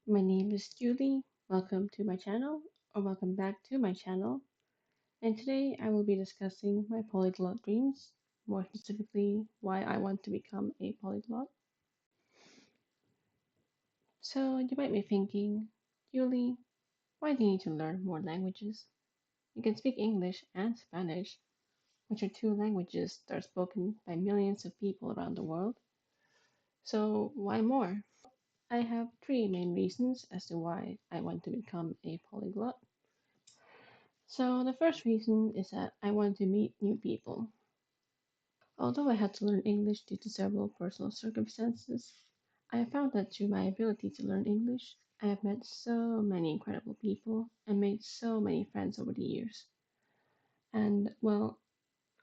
My name is Julie. Welcome to my channel, or welcome back to my channel. And today I will be discussing my polyglot dreams, more specifically, why I want to become a polyglot. So, you might be thinking, Julie, why do you need to learn more languages? You can speak English and Spanish, which are two languages that are spoken by millions of people around the world. So, why more? I have three main reasons as to why I want to become a polyglot. So, the first reason is that I want to meet new people. Although I had to learn English due to several personal circumstances, I have found that through my ability to learn English, I have met so many incredible people and made so many friends over the years. And, well,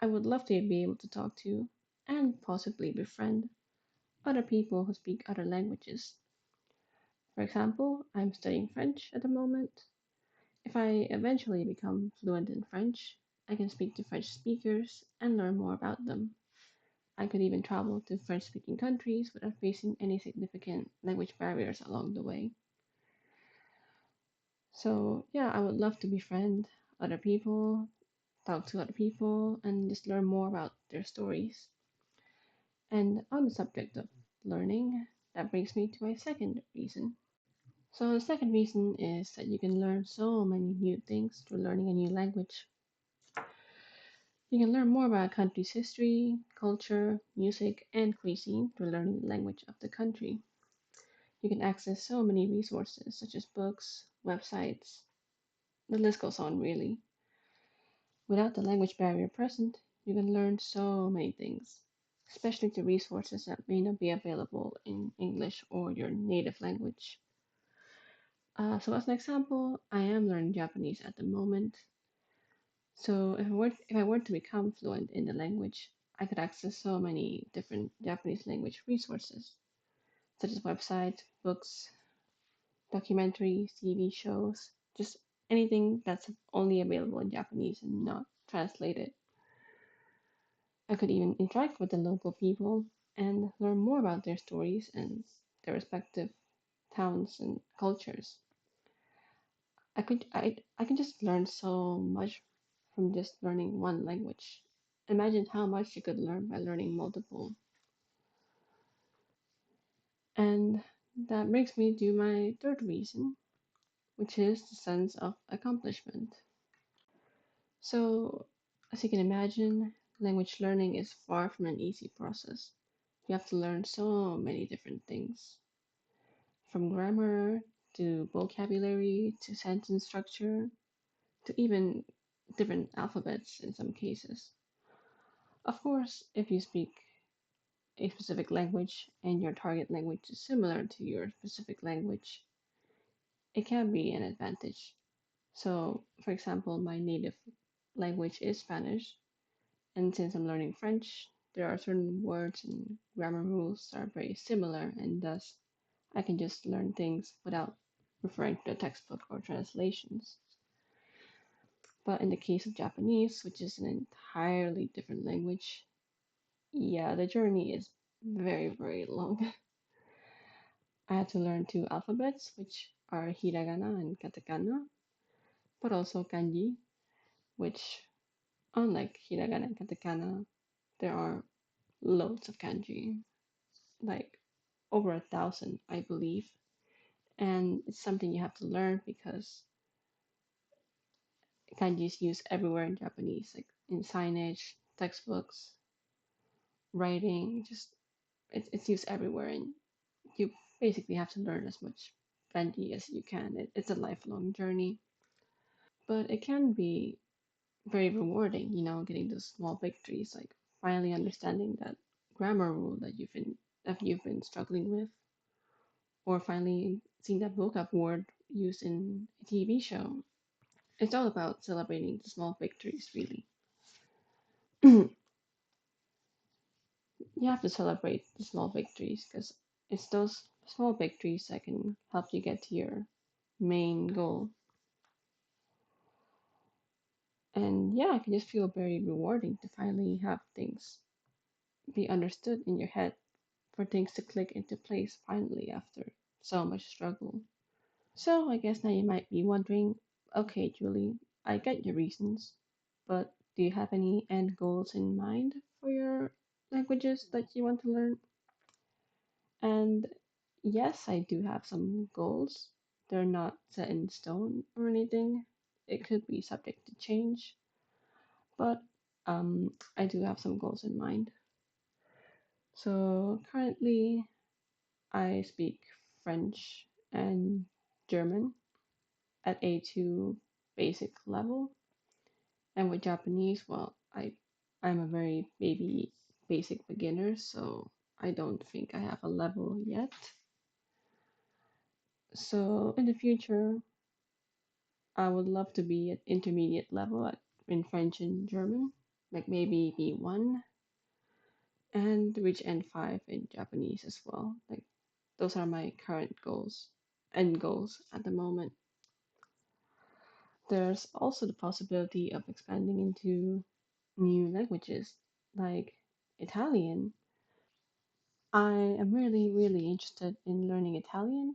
I would love to be able to talk to and possibly befriend other people who speak other languages. For example, I'm studying French at the moment. If I eventually become fluent in French, I can speak to French speakers and learn more about them. I could even travel to French speaking countries without facing any significant language barriers along the way. So, yeah, I would love to befriend other people, talk to other people, and just learn more about their stories. And on the subject of learning, that brings me to my second reason. So, the second reason is that you can learn so many new things through learning a new language. You can learn more about a country's history, culture, music, and cuisine through learning the language of the country. You can access so many resources such as books, websites, the list goes on really. Without the language barrier present, you can learn so many things, especially the resources that may not be available in English or your native language. So, as an example, I am learning Japanese at the moment. So, if I were to become fluent in the language, I could access so many different Japanese language resources, such as websites, books, documentaries, TV shows, just anything that's only available in Japanese and not translated. I could even interact with the local people and learn more about their stories and their respective towns and cultures. I can just learn so much from just learning one language. Imagine how much you could learn by learning multiple. And that brings me to my third reason, which is the sense of accomplishment. So, as you can imagine, language learning is far from an easy process. You have to learn so many different things, from grammar to vocabulary to sentence structure to even different alphabets in some cases. Of course, if you speak a specific language and your target language is similar to your specific language, it can be an advantage. So, for example, my native language is Spanish, and since I'm learning French, there are certain words and grammar rules that are very similar, and thus I can just learn things without referring to the textbook or translations. But in the case of Japanese, which is an entirely different language, yeah, the journey is very, very long. I had to learn two alphabets, which are hiragana and katakana, but also kanji, which, unlike hiragana and katakana, there are loads of kanji, like over 1,000, I believe. And it's something you have to learn because kanji is used everywhere in Japanese, like in signage, textbooks, writing, just it's used everywhere. And you basically have to learn as much kanji as you can. It's a lifelong journey, but it can be very rewarding, getting those small victories, like finally understanding that grammar rule that you've been struggling with, or finally seeing that vocab word used in a TV show. It's all about celebrating the small victories, really. You have to celebrate the small victories because it's those small victories that can help you get to your main goal. And yeah, it can just feel very rewarding to finally have things be understood in your head, for things to click into place finally after so much struggle. So I guess now you might be wondering, okay, Julie, I get your reasons, but do you have any end goals in mind for your languages that you want to learn? And yes, I do have some goals. They're not set in stone or anything. It could be subject to change, but I do have some goals in mind. So currently, I speak French and German at A2 basic level, and with Japanese, well, I'm a very baby basic beginner, so I don't think I have a level yet. So in the future, I would love to be at intermediate level in French and German, like maybe B1, and reach N5 in Japanese as well. Like those are my current goals and goals at the moment. There's also the possibility of expanding into new languages like Italian. I am really, really interested in learning Italian,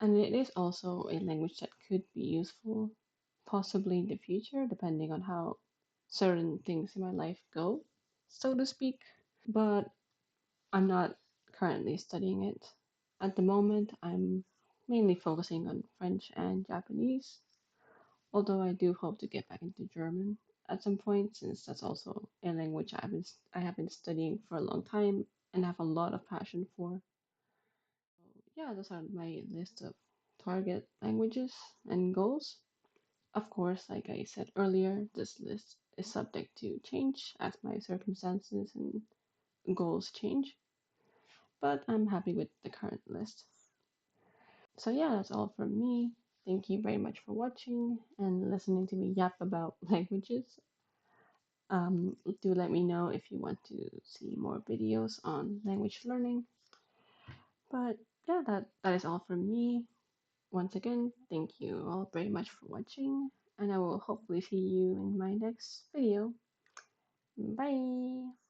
and it is also a language that could be useful, possibly in the future, depending on how certain things in my life go, so to speak. But I'm not currently studying it. At the moment, I'm mainly focusing on French and Japanese, although I do hope to get back into German at some point, since that's also a language I have been studying for a long time and have a lot of passion for. Yeah, those are my list of target languages and goals. Of course, like I said earlier, this list is subject to change as my circumstances and goals change, but I'm happy with the current list. So, yeah, that's all from me. Thank you very much for watching and listening to me yap about languages. Do let me know if you want to see more videos on language learning. But yeah, that is all from me. Once again, thank you all very much for watching, and I will hopefully see you in my next video. Bye!